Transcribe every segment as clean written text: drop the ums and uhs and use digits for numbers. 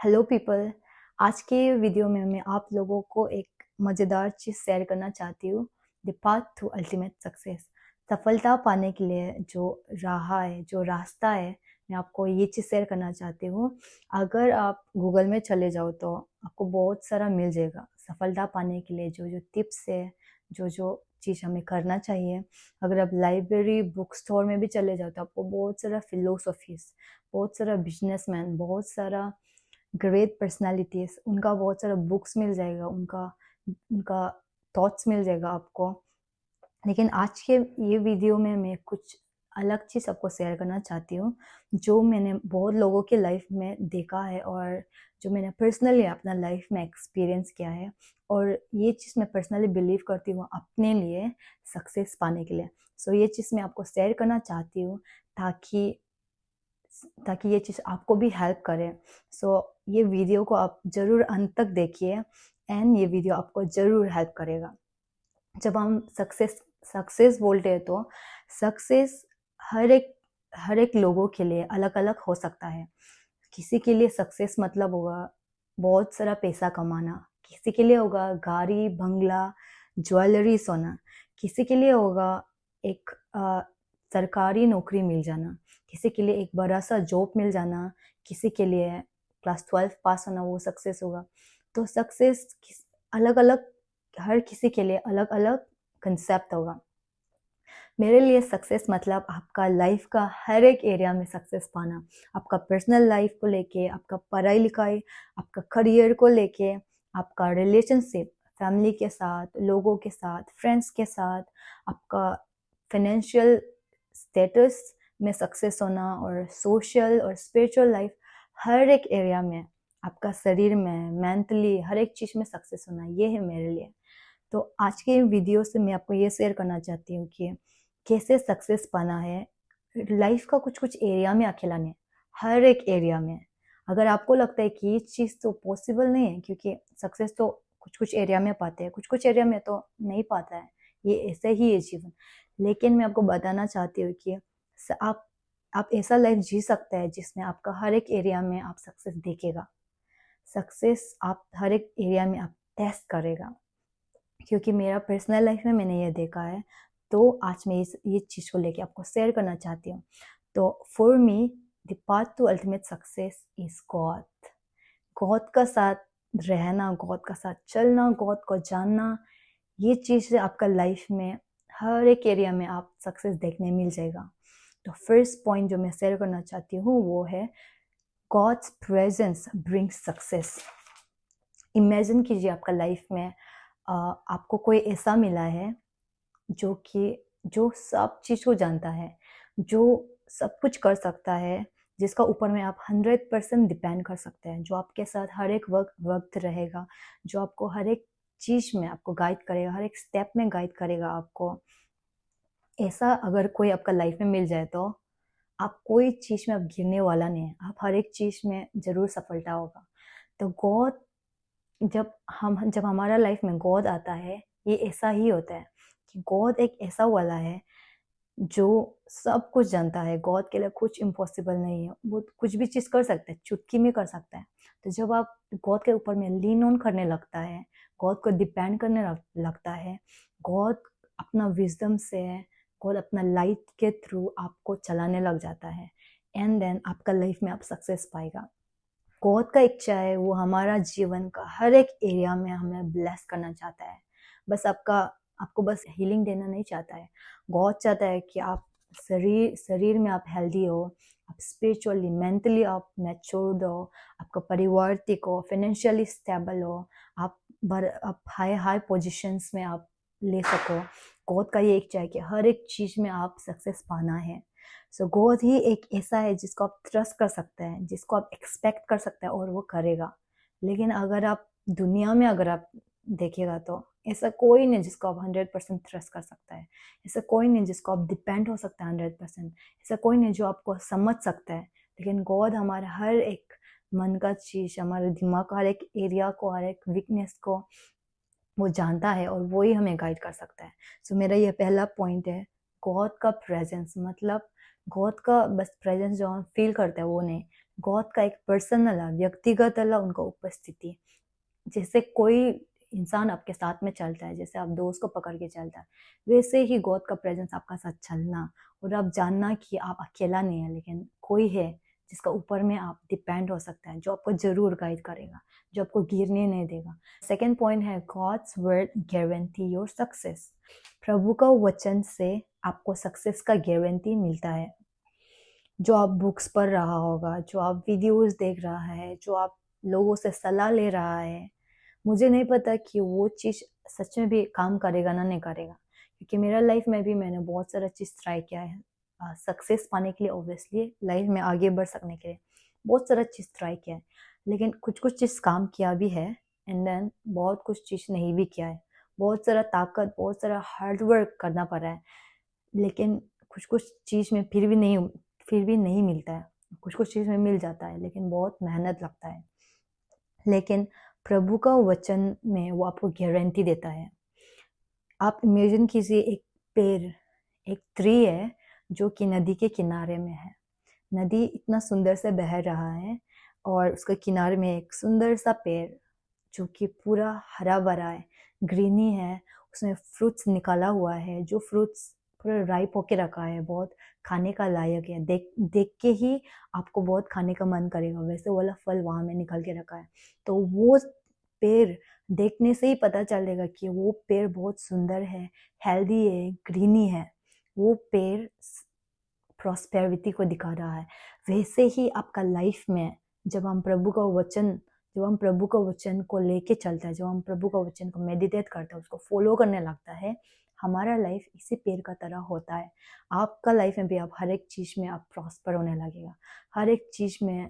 Hello people. आज के video में मैं आप लोगों को एक मज़ेदार चीज़ शेयर करना चाहती हूँ। The path to ultimate success. सफलता पाने के लिए जो राह है, जो रास्ता है, मैं आपको ये चीज़ शेयर करना चाहती हूँ। अगर आप गूगल में चले जाओ तो आपको बहुत सारा मिल जाएगा सफलता पाने के लिए। जो जो टिप्स है, जो जो चीज़ हमें करना चाहिए। अगर आप लाइब्रेरी, बुक स्टोर में भी चले जाओ तो आपको बहुत सारा फिलोसफीज, बहुत सारा बिजनेसमैन, बहुत सारा ग्रेट पर्सनालिटीज, उनका बहुत सारा बुक्स मिल जाएगा, उनका उनका थॉट्स मिल जाएगा आपको। लेकिन आज के ये वीडियो में मैं कुछ अलग चीज़ आपको शेयर करना चाहती हूँ, जो मैंने बहुत लोगों के लाइफ में देखा है और जो मैंने पर्सनली अपना लाइफ में एक्सपीरियंस किया है। और ये चीज़ मैं पर्सनली बिलीव करती हूँ अपने लिए सक्सेस पाने के लिए। सो ये चीज़ मैं आपको शेयर करना चाहती हूँ ताकि ताकि ये चीज़ आपको भी हेल्प करे। सो ये वीडियो को आप ज़रूर अंत तक देखिए एंड ये वीडियो आपको ज़रूर हेल्प करेगा। जब हम सक्सेस सक्सेस बोलते हैं तो सक्सेस हर एक लोगों के लिए अलग अलग हो सकता है। किसी के लिए सक्सेस मतलब होगा बहुत सारा पैसा कमाना, किसी के लिए होगा गाड़ी बंगला ज्वेलरी सोना, किसी के लिए होगा एक सरकारी नौकरी मिल जाना, किसी के लिए एक बड़ा सा जॉब मिल जाना, किसी के लिए क्लास 12 पास होना वो सक्सेस होगा। तो सक्सेस अलग अलग, हर किसी के लिए अलग अलग कंसेप्ट होगा। मेरे लिए सक्सेस मतलब आपका लाइफ का हर एक एरिया में सक्सेस पाना। आपका पर्सनल लाइफ को लेके, आपका पढ़ाई लिखाई, आपका करियर को लेके, आपका रिलेशनशिप फैमिली के साथ, लोगों के साथ, फ्रेंड्स के साथ, आपका फाइनेंशियल स्टेटस में सक्सेस होना और सोशल और स्पिरिचुअल लाइफ, हर एक एरिया में, आपका शरीर में, मेंटली, हर एक चीज़ में सक्सेस होना, ये है मेरे लिए। तो आज के वीडियो से मैं आपको ये शेयर करना चाहती हूँ कि कैसे सक्सेस पाना है लाइफ का कुछ कुछ एरिया में अकेला नहीं, हर एक एरिया में। अगर आपको लगता है कि ये चीज़ तो पॉसिबल नहीं है क्योंकि सक्सेस तो कुछ कुछ एरिया में पाते हैं, कुछ कुछ एरिया में तो नहीं पाता है, ये ऐसे ही है जीवन। लेकिन मैं आपको बताना चाहती हूँ कि आप ऐसा लाइफ जी सकते हैं जिसमें आपका हर एक एरिया में आप सक्सेस देखेगा। सक्सेस आप हर एक एरिया में आप टेस्ट करेगा, क्योंकि मेरा पर्सनल लाइफ में मैंने ये देखा है। तो आज मैं ये चीज़ को लेके आपको शेयर करना चाहती हूँ। तो for me the path to ultimate success is God. God का साथ रहना, गॉड का साथ चलना, गॉड को जानना, ये चीज़ आपका लाइफ में हर एक एरिया में आप सक्सेस देखने मिल जाएगा। तो फर्स्ट पॉइंट जो मैं शेयर करना चाहती हूँ वो है God's presence brings success. Imagine कीजिए आपका लाइफ में आपको कोई ऐसा मिला है जो सब चीज़ को जानता है, जो सब कुछ कर सकता है, जिसका ऊपर में आप 100% डिपेंड कर सकते हैं, जो आपके साथ हर एक वक्त रहेगा, जो आपको हर एक चीज़ में आपको गाइड करेगा, हर एक स्टेप में गाइड करेगा आपको। ऐसा अगर कोई आपका लाइफ में मिल जाए तो आप कोई चीज़ में आप गिरने वाला नहीं है, आप हर एक चीज़ में ज़रूर सफलता होगा। तो गॉड, जब हमारा लाइफ में गॉड आता है, ये ऐसा ही होता है कि गॉड एक ऐसा वाला है जो सब कुछ जानता है। गॉड के लिए कुछ इम्पॉसिबल नहीं है, वो कुछ भी चीज़ कर सकता है, चुटकी में कर सकता है। तो जब आप गॉड के ऊपर में लीन ऑन करने लगता है, गॉड को डिपेंड करने लगता है, गॉड अपना विजडम से, गॉड अपना लाइट के थ्रू आपको चलाने लग जाता है, एंड देन आपका लाइफ में आप सक्सेस पाएगा। गॉड का इच्छा है वो हमारा जीवन का हर एक एरिया में हमें ब्लेस करना चाहता है। बस आपको बस हीलिंग देना नहीं चाहता है। गॉड चाहता है कि आप शरीर में आप हेल्दी हो, आप स्पिरिचुअली मेंटली आप मैच्योर्ड हो, आपका परिवार ठीक हो, फाइनेंशियली स्टेबल हो, आप हाई हाई पोजीशंस में आप ले सको। गॉड का ये इच्छा है कि हर एक चीज़ में आप सक्सेस पाना है। सो गॉड ही एक ऐसा है जिसको आप ट्रस्ट कर सकते हैं, जिसको आप एक्सपेक्ट कर सकते हैं और वो करेगा। लेकिन अगर आप दुनिया में अगर आप देखिएगा तो ऐसा कोई नहीं जिसको आप 100% ट्रस्ट कर सकता है, ऐसा कोई नहीं जिसको आप डिपेंड हो सकता है 100%, ऐसा कोई नहीं जो आपको समझ सकता है। लेकिन गॉड हमारे हर एक मन का चीज़, हमारे दिमाग का हर एक एरिया को, हर एक वीकनेस को वो जानता है और वो ही हमें गाइड कर सकता है। सो मेरा ये पहला पॉइंट है, गॉड का प्रेजेंस मतलब गॉड का बस प्रेजेंस जो हम फील करते हैं वो नहीं, गॉड का एक पर्सनल व्यक्तिगत उनका उपस्थिति। जैसे कोई इंसान आपके साथ में चलता है, जैसे आप दोस्त को पकड़ के चलता है, वैसे ही गॉड का प्रेजेंस आपका साथ चलना, और आप जानना कि आप अकेला नहीं है, लेकिन कोई है जिसका ऊपर में आप डिपेंड हो सकता है, जो आपको जरूर गाइड करेगा, जो आपको गिरने नहीं देगा। सेकेंड पॉइंट है God's word guarantee your success. प्रभु का वचन से आपको सक्सेस का गारंटी मिलता है। जो आप बुक्स पढ़ रहा होगा, जो आप वीडियोस देख रहा है, जो आप लोगों से सलाह ले रहा है, मुझे नहीं पता कि वो चीज़ सच में भी काम करेगा ना नहीं करेगा, क्योंकि मेरा लाइफ में भी मैंने बहुत सारा चीज़ ट्राई किया है सक्सेस पाने के लिए, ऑब्वियसली लाइफ में आगे बढ़ सकने के लिए बहुत सारा चीज़ ट्राई किया है, लेकिन कुछ कुछ चीज़ काम किया भी है एंड देन बहुत कुछ चीज़ नहीं भी किया है। बहुत सारा ताकत, बहुत सारा हार्ड वर्क करना पड़ा है, लेकिन कुछ कुछ चीज़ में फिर भी नहीं मिलता है। कुछ कुछ चीज़ में मिल जाता है, लेकिन बहुत मेहनत लगता है। लेकिन प्रभु का वचन में वो आपको गारंटी देता है। आप इमेजिन कीजिए एक पेड़, एक ट्री है जो कि नदी के किनारे में है। नदी इतना सुंदर से बह रहा है और उसके किनारे में एक सुंदर सा पेड़ जो कि पूरा हरा भरा है, ग्रीनी है, उसमें फ्रूट्स निकाला हुआ है, जो फ्रूट्स पूरा राइप होके रखा है, बहुत खाने का लायक है। देख देख के ही आपको बहुत खाने का मन करेगा, वैसे वाला फल वहां में निकल के रखा है। तो वो पेड़ देखने से ही पता चलेगा कि वो पेड़ बहुत सुंदर है, हेल्दी है, ग्रीनी है। वो पेड़ प्रॉस्पेरिटी को दिखा रहा है। वैसे ही आपका लाइफ में जब हम प्रभु का वचन को लेके चलता है, जब हम प्रभु का वचन को मेडिटेट करता है, उसको फॉलो करने लगता है, हमारा लाइफ इसी पेड़ का तरह होता है। आपका लाइफ में भी आप हर एक चीज में आप प्रॉस्पर होने लगेगा, हर एक चीज में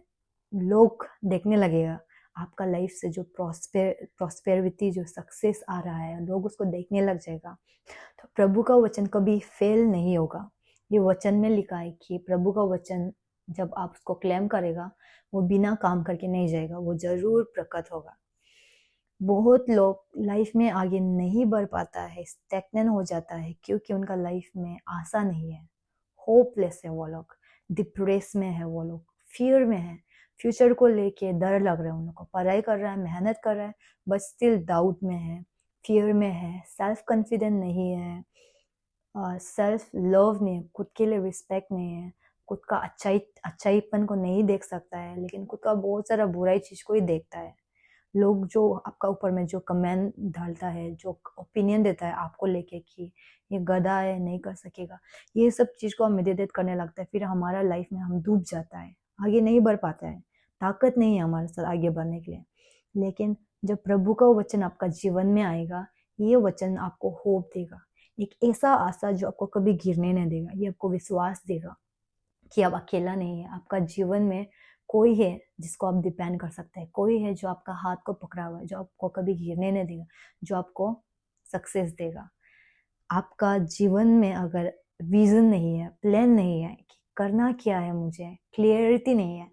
लोग देखने लगेगा आपका लाइफ से जो प्रॉस्पेरिटी, जो सक्सेस आ रहा है, लोग उसको देखने लग जाएगा। तो प्रभु का वचन कभी फेल नहीं होगा। ये वचन में लिखा है कि प्रभु का वचन जब आप उसको क्लेम करेगा, वो बिना काम करके नहीं जाएगा, वो जरूर प्रकट होगा। बहुत लोग लाइफ में आगे नहीं बढ़ पाता है, स्टैग्नेंट हो जाता है, क्योंकि उनका लाइफ में आशा नहीं है, होपलेस है वो लोग, डिप्रेस में है वो लोग, फियर में है, फ्यूचर को लेके डर लग रहा है, उन लोग को पढ़ाई कर रहा है, मेहनत कर रहा है, बट स्टिल डाउट में है, फियर में है, सेल्फ कॉन्फिडेंट नहीं है, सेल्फ लव नहीं है, खुद के लिए रिस्पेक्ट नहीं है, खुद का अच्छाईपन को नहीं देख सकता है, लेकिन खुद का बहुत सारा बुराई चीज को ही देखता है। लोग जो आपका ऊपर में जो कमेंट डालता है, जो ओपिनियन देता है आपको लेके कि ये गधा है, नहीं कर सकेगा, ये सब चीज को हम मेडिटेट करने लगता है, फिर हमारा लाइफ में हम डूब जाता है, आगे नहीं बढ़ पाता है, ताकत नहीं है हमारे साथ आगे बढ़ने के लिए। लेकिन जब प्रभु का वचन आपका जीवन में आएगा, ये वचन आपको होप देगा, एक ऐसा आशा जो आपको कभी गिरने नहीं देगा। ये आपको विश्वास देगा कि आप अकेला नहीं है, आपका जीवन में कोई है जिसको आप डिपेंड कर सकते हैं, कोई है जो आपका हाथ को पकड़ा हुआ है, जो आपको कभी गिरने नहीं देगा, जो आपको सक्सेस देगा। आपका जीवन में अगर विजन नहीं है, प्लान नहीं है कि करना क्या है, मुझे क्लियरिटी नहीं है,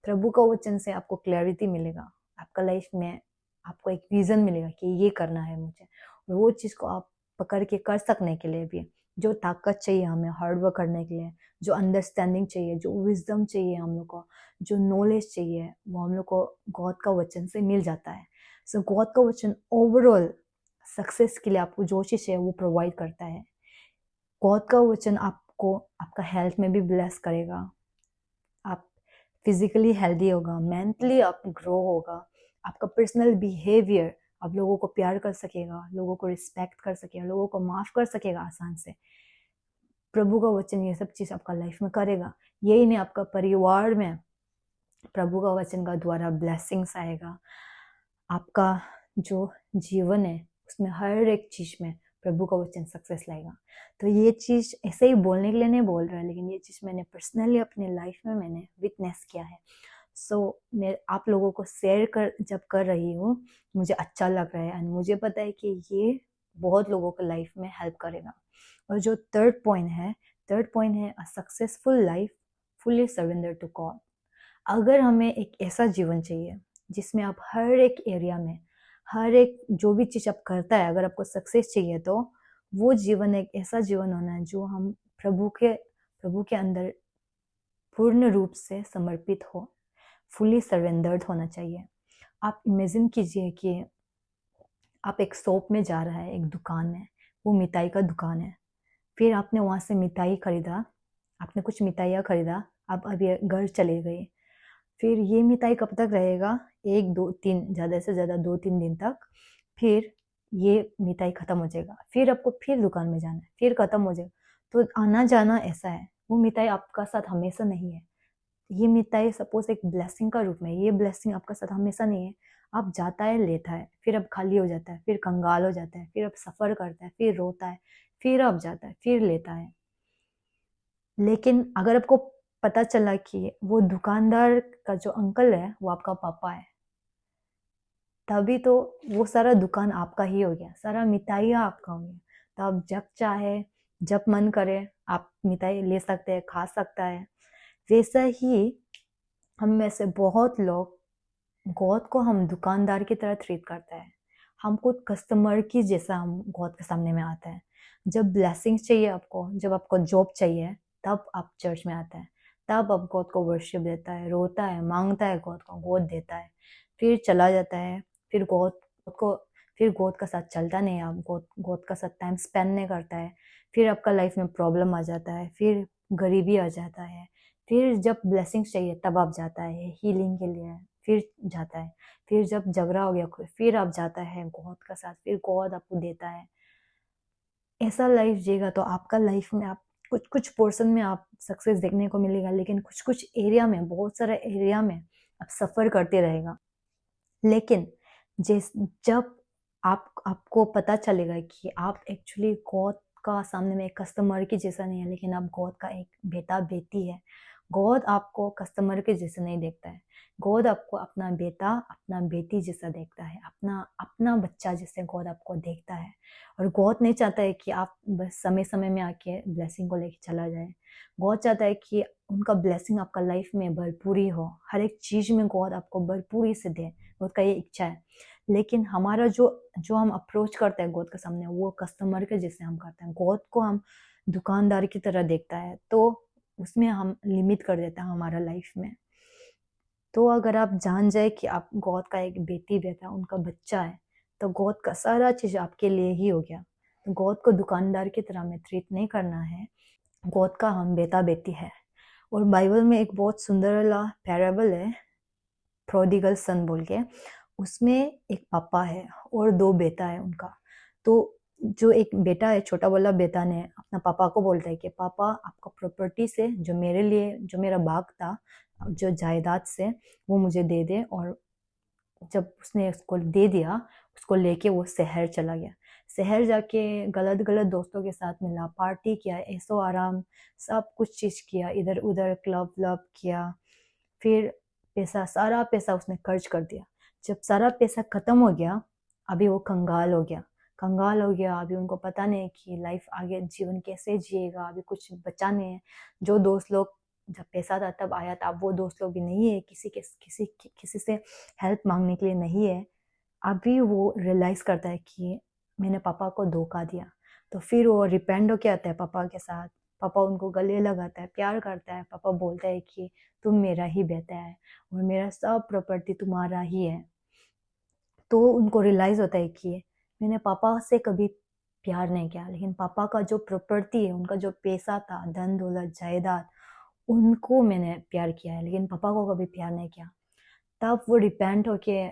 प्रभु का वचन से आपको क्लैरिटी मिलेगा। आपका लाइफ में आपको एक विजन मिलेगा कि ये करना है मुझे, और वो चीज को आप पकड़ के कर सकने के लिए भी जो ताकत चाहिए हमें हार्ड वर्क करने के लिए, जो अंडरस्टैंडिंग चाहिए, जो विजडम चाहिए हम लोग को, जो नॉलेज चाहिए, वो हम लोग को गॉड का वचन से मिल जाता है। सो गॉड का वचन ओवरऑल सक्सेस के लिए आपको जो चीज है वो प्रोवाइड करता है। गॉड का वचन आपको आपका हेल्थ में भी ब्लेस करेगा, आप फिजिकली हेल्दी होगा, मेंटली आप ग्रो होगा, आपका पर्सनल बिहेवियर, आप लोगों को प्यार कर सकेगा, लोगों को रिस्पेक्ट कर सकेगा, लोगों को माफ कर सकेगा आसान से। प्रभु का वचन ये सब चीज आपका लाइफ में करेगा। यही नहीं, आपका परिवार में प्रभु का वचन का द्वारा ब्लेसिंग्स आएगा। आपका जो जीवन है उसमें हर एक चीज में प्रभु का वचन सक्सेस लाएगा। तो ये चीज ऐसे ही बोलने के लिए नहीं बोल रहा है, लेकिन ये चीज मैंने पर्सनली अपने लाइफ में मैंने विटनेस किया है। मैं आप लोगों को शेयर जब कर रही हूँ, मुझे अच्छा लग रहा है, एंड मुझे पता है कि ये बहुत लोगों को लाइफ में हेल्प करेगा। और जो थर्ड पॉइंट है a successful life fully surrender to God. अगर हमें एक ऐसा जीवन चाहिए जिसमें आप हर एक एरिया में, हर एक जो भी चीज आप करता है, अगर आपको सक्सेस चाहिए, तो वो जीवन एक ऐसा जीवन होना है जो हम प्रभु के अंदर पूर्ण रूप से समर्पित हो, फुली सरेंडर्ड होना चाहिए। आप इमेजिन कीजिए कि आप एक शॉप में जा रहा है, एक दुकान है, वो मिठाई का दुकान है। फिर आपने वहाँ से मिठाई खरीदा, आपने कुछ मिठाइयाँ खरीदा, आप अभी घर चले गए। फिर ये मिठाई कब तक रहेगा? 1, 2, 3, ज़्यादा से ज़्यादा 2-3 दिन तक। फिर ये मिठाई खत्म हो जाएगा, फिर आपको फिर दुकान में जाना है, फिर खत्म हो जाएगा। तो आना जाना ऐसा है। वो मिठाई आपका साथ हमेशा नहीं है। ये मिठाई सपोज एक ब्लेसिंग का रूप में, ये ब्लेसिंग आपका साथ हमेशा नहीं है। आप जाता है, लेता है, फिर अब खाली हो जाता है, फिर कंगाल हो जाता है, फिर अब सफ़र करता है, फिर रोता है, फिर अब जाता है, फिर लेता है। लेकिन अगर आपको पता चला कि वो दुकानदार का जो अंकल है वो आपका पापा है, तभी तो वो सारा दुकान आपका ही हो गया, सारा मिठाइयाँ आपका हो गया। तो आप जब चाहे, जब मन करे, आप मिठाई ले सकते हैं, खा सकता है। वैसा ही हम में से बहुत लोग गॉड को हम दुकानदार की तरह ट्रीट करते हैं। हम खुद कस्टमर की जैसा हम गॉड के सामने में आते हैं। जब ब्लेसिंग्स चाहिए आपको, जब आपको जॉब चाहिए, तब आप चर्च में आते हैं, तब आप गॉड को वर्शिप देता है, रोता है, मांगता है गॉड को, गॉड देता है, फिर चला जाता है। फिर गॉड का साथ चलता नहीं है, आप गॉड का साथ टाइम स्पेंड नहीं करता है। फिर आपका लाइफ में प्रॉब्लम आ जाता है, फिर गरीबी आ जाता है। फिर जब ब्लेसिंग्स चाहिए तब आप जाता है हीलिंग के लिए, फिर जाता है। फिर जब झगड़ा हो गया फिर आप जाता है गॉड का साथ, फिर गॉड आपको देता है। ऐसा लाइफ जिएगा तो आपका लाइफ में आप कुछ कुछ पोर्शन में आप सक्सेस देखने को मिलेगा, लेकिन कुछ कुछ एरिया में, बहुत सारे एरिया में आप सफ़र करते रहेगा। लेकिन जिस जब आपको पता चलेगा कि आप एक्चुअली गॉड का सामने में एक कस्टमर के जैसा नहीं है, लेकिन आप गॉड का एक बेटा बेटी है। गॉड आपको कस्टमर के जैसे नहीं देखता है। गॉड आपको अपना बेटा, अपना बेटी जैसा देखता है, अपना अपना बच्चा जैसे गॉड आपको देखता है। और गॉड नहीं चाहता है कि आप बस समय समय में आके ब्लेसिंग को लेके चला जाए। गॉड चाहता है कि उनका ब्लेसिंग आपका लाइफ में भरपूरी हो, हर एक चीज़ में गॉड आपको भरपूरी से दे। गॉड का ये इच्छा है। लेकिन हमारा जो जो हम अप्रोच करते हैं गॉड के सामने, वो कस्टमर के जैसे हम करते हैं। गॉड को हम दुकानदार की तरह देखता है, तो उसमें हम लिमिट कर देते हैं हमारा लाइफ में। तो अगर आप जान जाए कि आप गॉड का एक बेटी बेटा, उनका बच्चा है, तो गॉड का सारा चीज़ आपके लिए ही हो गया। तो गॉड को दुकानदार की तरह में ट्रीट नहीं करना है। गॉड का हम बेटा बेटी है। और बाइबल में एक बहुत सुंदर वाला पैराबल है, प्रोडिगल सन बोल के। उसमें एक पापा है और 2 बेटा है उनका। तो जो एक बेटा है, छोटा वाला बेटा ने अपना पापा को बोलता है कि पापा, आपका प्रॉपर्टी से जो मेरे लिए, जो मेरा भाग था, जो जायदाद से, वो मुझे दे दे। और जब उसने उसको दे दिया, उसको लेके वो शहर चला गया। शहर जाके गलत गलत दोस्तों के साथ मिला, पार्टी किया, ऐसो आराम सब कुछ चीज़ किया, इधर उधर क्लब व्लब किया। फिर पैसा, सारा पैसा उसने खर्च कर दिया। जब सारा पैसा खत्म हो गया, अभी वो कंगाल हो गया। कंगाल हो गया, अभी उनको पता नहीं कि लाइफ आगे जीवन कैसे जिएगा, अभी कुछ बचा नहीं है। जो दोस्त लोग जब पैसा था तब आया था, अब वो दोस्त लोग भी नहीं है, किसी से हेल्प मांगने के लिए नहीं है। अभी वो रियलाइज करता है कि मैंने पापा को धोखा दिया। तो फिर वो रिपेंड होके आता है पापा के साथ। पापा उनको गले लगाता है, प्यार करता है। पापा बोलता है कि तुम मेरा ही बेटा है और मेरा सब प्रॉपर्टी तुम्हारा ही है। तो उनको रियलाइज होता है कि मैंने पापा से कभी प्यार नहीं किया, लेकिन पापा का जो प्रॉपर्टी है, उनका जो पैसा था, धन दौलत जायदाद, उनको मैंने प्यार किया है, लेकिन पापा को कभी प्यार नहीं किया। तब वो रिपेंट होके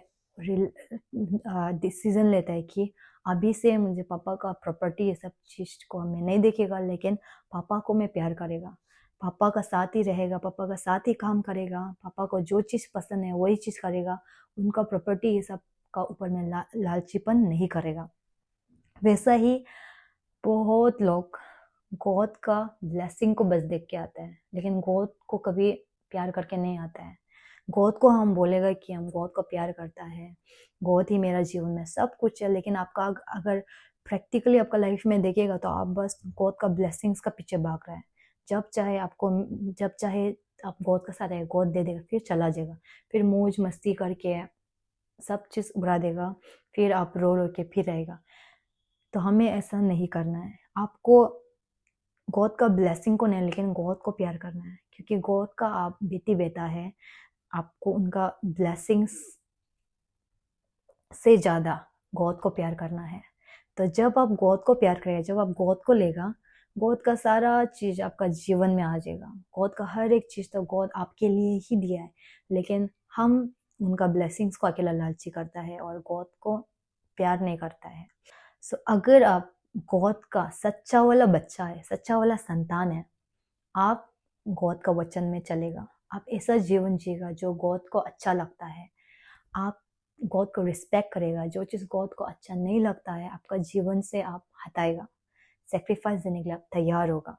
डिसीजन लेता है कि अभी से मुझे पापा का प्रॉपर्टी, ये सब चीज़ को मैं नहीं देखेगा, लेकिन पापा को मैं प्यार करेगा, पापा का साथ ही रहेगा, पापा का साथ ही काम करेगा, पापा को जो चीज़ पसंद है वही चीज़ करेगा। उनका प्रॉपर्टी ये सब का ऊपर में लालचीपन नहीं करेगा। वैसा ही बहुत लोग गॉड का ब्लेसिंग को बस देख के आते हैं, लेकिन गॉड को कभी प्यार करके नहीं आता है। गॉड को हम बोलेगा कि हम गॉड को प्यार करता है, गॉड ही मेरा जीवन में सब कुछ है, लेकिन आपका अगर प्रैक्टिकली आपका लाइफ में देखेगा तो आप बस गॉड का ब्लेसिंग्स का पीछे भाग रहे हैं। जब चाहे आप गॉड के साथ है, गॉड दे देगा, फिर चला जाएगा, फिर मौज मस्ती करके सब चीज़ उड़ा देगा, फिर आप रो रो के फिर रहेगा। तो हमें ऐसा नहीं करना है। आपको गॉड का ब्लेसिंग को नहीं, लेकिन गॉड को प्यार करना है, क्योंकि गॉड का आप बेटी बेटा है। आपको उनका ब्लेसिंग्स से ज़्यादा गॉड को प्यार करना है। तो जब आप गॉड को प्यार करेंगे, जब आप गॉड को लेगा, गॉड का सारा चीज़ आपका जीवन में आ जाएगा। गॉड का हर एक चीज़ तो गॉड आपके लिए ही दिया है, लेकिन हम उनका ब्लेसिंग्स को अकेला लालची करता है और गॉड को प्यार नहीं करता है। सो अगर आप गॉड का सच्चा वाला बच्चा है, सच्चा वाला संतान है, आप गॉड का वचन में चलेगा, आप ऐसा जीवन जिएगा जो गॉड को अच्छा लगता है, आप गॉड को रिस्पेक्ट करेगा। जो चीज़ गॉड को अच्छा नहीं लगता है आपका जीवन से आप हटाएगा, सेक्रीफाइस देने के लिए आप तैयार होगा।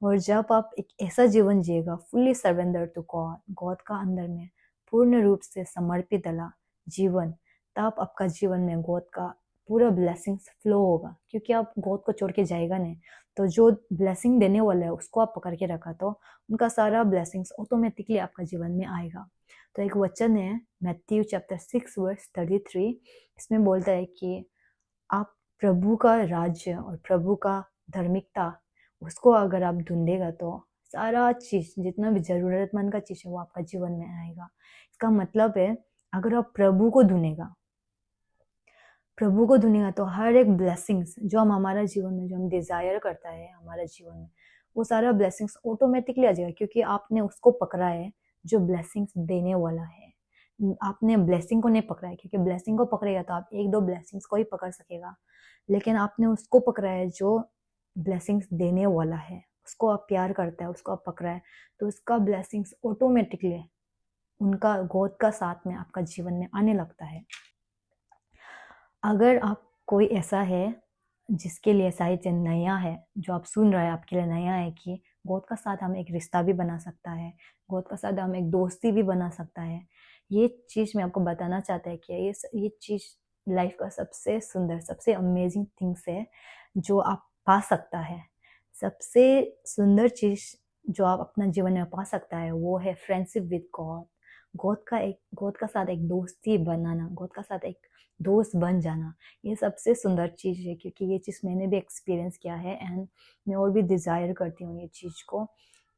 और जब आप एक ऐसा जीवन जिएगा fully surrender to God, God का अंदर में पूर्ण रूप से समर्पित वाला जीवन, तब आपका जीवन में गॉड का पूरा ब्लेसिंग्स फ्लो होगा, क्योंकि आप गॉड को छोड़ के जाएगा नहीं। तो जो ब्लेसिंग देने वाला है उसको आप पकड़ के रखा, तो उनका सारा ब्लेसिंग्स ऑटोमेटिकली आपका जीवन में आएगा। तो एक वचन है मैथ्यू चैप्टर 6 वर्स 33, इसमें बोलता है कि आप प्रभु का राज्य और प्रभु का धार्मिकता, उसको अगर आप ढूंढेगा तो सारा चीज, जितना भी जरूरतमंद का चीज है वो आपका जीवन में आएगा। इसका मतलब है अगर आप प्रभु को ढूंढेगा, प्रभु को ढूंढेगा, तो हर एक ब्लेसिंग्स जो हम हमारा जीवन में, जो हम डिजायर करता है हमारा जीवन में, वो सारा ब्लेसिंग्स ऑटोमेटिकली आ जाएगा, क्योंकि आपने उसको पकड़ा है जो ब्लेसिंग्स देने वाला है। आपने ब्लेसिंग को नहीं पकड़ा है, क्योंकि ब्लेसिंग को पकड़ेगा तो आप एक दो ब्लेसिंग्स को ही पकड़ सकेगा, लेकिन आपने उसको पकड़ा है जो ब्लेसिंग्स देने वाला है, उसको आप प्यार करता है, उसको आप पकड़ा है, तो उसका ब्लेसिंग्स ऑटोमेटिकली उनका गॉड का साथ में आपका जीवन में आने लगता है। अगर आप कोई ऐसा है जिसके लिए शायद नया है, जो आप सुन रहे हैं आपके लिए नया है कि गॉड का साथ हम एक रिश्ता भी बना सकता है, गॉड का साथ हम एक दोस्ती भी बना सकता है, ये चीज़ मैं आपको बताना चाहता है कि ये चीज़ लाइफ का सबसे सुंदर, सबसे अमेजिंग थिंग्स है जो आप पा सकता है। सबसे सुंदर चीज़ जो आप अपना जीवन में पा सकता है वो है फ्रेंडशिप विद गॉड। गॉड का साथ एक दोस्ती बनाना, गॉड का साथ एक दोस्त बन जाना, ये सबसे सुंदर चीज़ है, क्योंकि ये चीज़ मैंने भी एक्सपीरियंस किया है एंड मैं और भी डिज़ायर करती हूँ ये चीज़ को,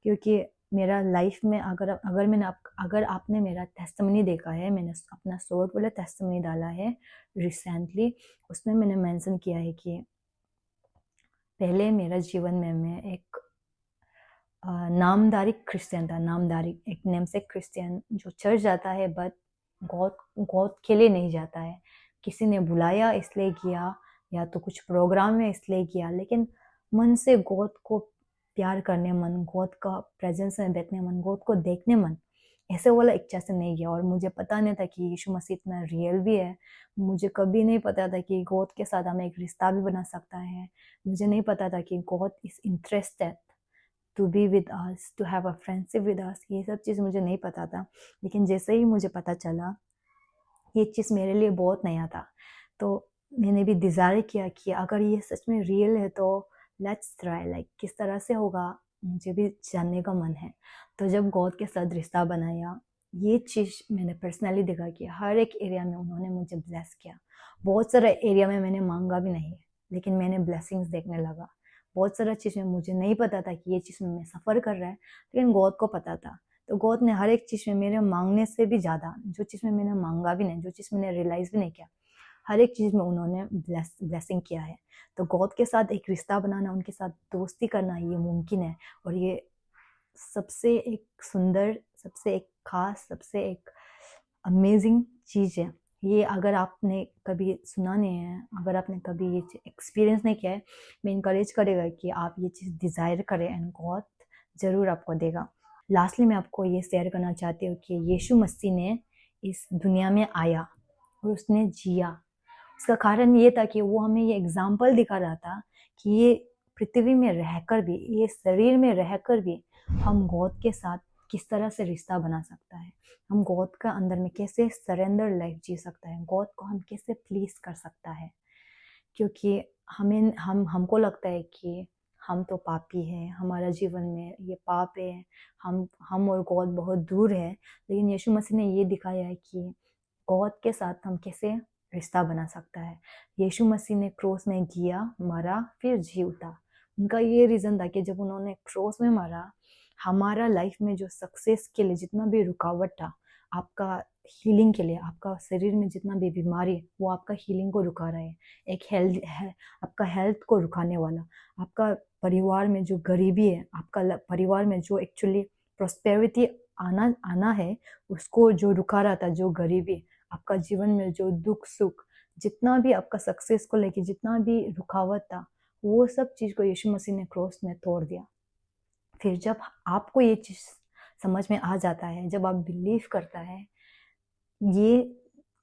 क्योंकि मेरा लाइफ में अगर आपने मेरा टेस्टिमनी देखा है, मैंने अपना शॉर्ट वाला टेस्टिमनी डाला है रिसेंटली, उसमें मैंने मेंशन किया है कि पहले मेरा जीवन में मैं एक नामधारी क्रिश्चियन था, नामधारी एक नेम से क्रिश्चियन जो चर्च जाता है बट गॉड गॉड के लिए नहीं जाता है। किसी ने बुलाया इसलिए किया, या तो कुछ प्रोग्राम में इसलिए किया, लेकिन मन से गॉड को प्यार करने मन, गॉड का प्रेजेंस में बैठने मन, गॉड को देखने मन, ऐसे वाला इच्छा से नहीं गया। और मुझे पता नहीं था कि यीशु मसीह इतना रियल भी है, मुझे कभी नहीं पता था कि गॉड के साथ हमें एक रिश्ता भी बना सकता है, मुझे नहीं पता था कि God is interested to be with us, to have a friendship with us, ये सब चीज़ मुझे नहीं पता था। लेकिन जैसे ही मुझे पता चला, ये चीज़ मेरे लिए बहुत नया था, तो मैंने भी डिज़ायर किया कि अगर ये सच में रियल है तो लेट्स ट्राई, लाइक किस तरह से होगा, मुझे भी जानने का मन है। तो जब गॉड के साथ रिश्ता बनाया, ये चीज़ मैंने पर्सनली देखा कि हर एक एरिया में उन्होंने मुझे ब्लेस किया। बहुत सारे एरिया में मैंने मांगा भी नहीं, लेकिन मैंने ब्लेसिंग्स देखने लगा। बहुत सारा चीज़ में मुझे नहीं पता था कि ये चीज़ में मैं सफ़र कर रहा है, लेकिन गॉड को पता था। तो गॉड ने हर एक चीज़ में मेरे मांगने से भी ज़्यादा, जो चीज़ में मैंने मांगा भी नहीं, जो चीज़ मैंने रियलाइज़ भी नहीं किया, हर एक चीज़ में उन्होंने ब्लेसिंग किया है। तो गॉड के साथ एक रिश्ता बनाना, उनके साथ दोस्ती करना, ये मुमकिन है। और ये सबसे एक सुंदर, सबसे एक खास, सबसे एक अमेजिंग चीज़ है। ये अगर आपने कभी सुना नहीं है, अगर आपने कभी ये एक्सपीरियंस नहीं किया है, मैं इनकरेज करेगा कि आप ये चीज़ डिज़ायर करें एंड गॉड ज़रूर आपको देगा। लास्टली मैं आपको ये शेयर करना चाहती हूँ कि यीशु मसीह ने इस दुनिया में आया और उसने जिया। इसका कारण ये था कि वो हमें ये एग्जाम्पल दिखा रहा था कि ये पृथ्वी में रहकर भी, ये शरीर में रहकर भी हम गॉड के साथ किस तरह से रिश्ता बना सकता है, हम गॉड का अंदर में कैसे सरेंडर लाइफ जी सकता है, गॉड को हम कैसे प्लीज कर सकता है। क्योंकि हमको लगता है कि हम तो पापी हैं, हमारा जीवन में ये पाप है, हम और गॉड बहुत दूर है। लेकिन यीशु मसीह ने ये दिखाया है कि गॉड के साथ हम कैसे रिश्ता बना सकता है। यीशु मसीह ने क्रॉस में गिया, मरा, फिर जी उठा। उनका ये रीज़न था कि जब उन्होंने क्रॉस में मरा, हमारा लाइफ में जो सक्सेस के लिए जितना भी रुकावट था, आपका हीलिंग के लिए, आपका शरीर में जितना भी बीमारी है वो आपका हीलिंग को रुका रहा है। एक हेल्थ है, आपका हेल्थ को रुकाने वाला, आपका परिवार में जो गरीबी है, आपका परिवार में जो एक्चुअली प्रोस्पेरिटी आना आना है उसको जो रुका रहा था, जो गरीबी, आपका जीवन में जो दुख सुख, जितना भी आपका सक्सेस को लेके जितना भी रुकावट था, वो सब चीज़ को यीशु मसीह ने क्रॉस में तोड़ दिया। फिर जब आपको ये चीज़ समझ में आ जाता है, जब आप बिलीव करता है, ये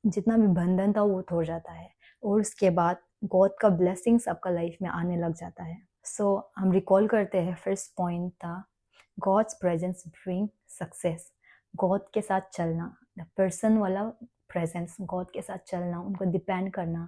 जितना भी बंधन था वो तोड़ जाता है और उसके बाद गॉड का ब्लेसिंग्स आपका लाइफ में आने लग जाता है। सो हम रिकॉल करते हैं, फर्स्ट पॉइंट था God's presence bring success. God के साथ चलना, द पर्सन वाला प्रेजेंस, गॉड के साथ चलना, उनको डिपेंड करना,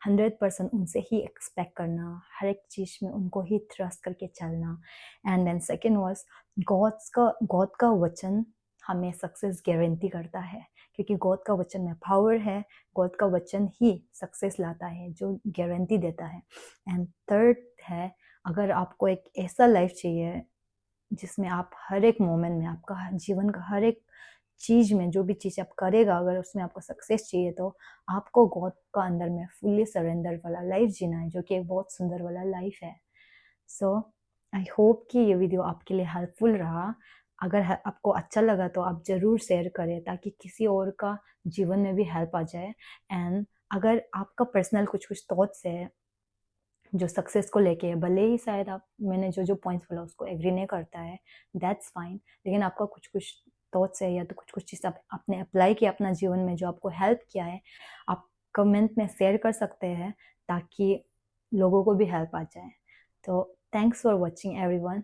100% उनसे ही एक्सपेक्ट करना, हर एक चीज़ में उनको ही ट्रस्ट करके चलना। And then second was God का वचन हमें सक्सेस गारंटी करता है, क्योंकि गॉड का वचन में पावर है, गॉड का वचन ही सक्सेस लाता है, जो गारंटी देता है। एंड थर्ड है, अगर आपको एक ऐसा लाइफ चाहिए जिसमें आप हर एक मोमेंट में, आपका जीवन का हर एक चीज में, जो भी चीज आप करेगा, अगर उसमें आपको सक्सेस चाहिए तो आपको गॉड का अंदर में फुल्ली सरेंडर वाला लाइफ जीना है, जो कि एक बहुत सुंदर वाला लाइफ है। सो आई होप कि ये वीडियो आपके लिए हेल्पफुल रहा। अगर आपको अच्छा लगा तो आप ज़रूर शेयर करें ताकि किसी और का जीवन में भी हेल्प आ जाए। एंड अगर आपका पर्सनल कुछ कुछ थॉट्स है जो सक्सेस को लेके है, भले ही शायद आप मैंने जो जो पॉइंट्स बोला उसको एग्री नहीं करता है, दैट्स फाइन, लेकिन आपका कुछ कुछ थॉट्स है या तो कुछ कुछ चीज़ आपने अप्लाई किया अपना जीवन में जो आपको हेल्प किया है, आप कमेंट में शेयर कर सकते हैं ताकि लोगों को भी हेल्प आ जाए। तो थैंक्स फॉर वॉचिंग एवरीवन।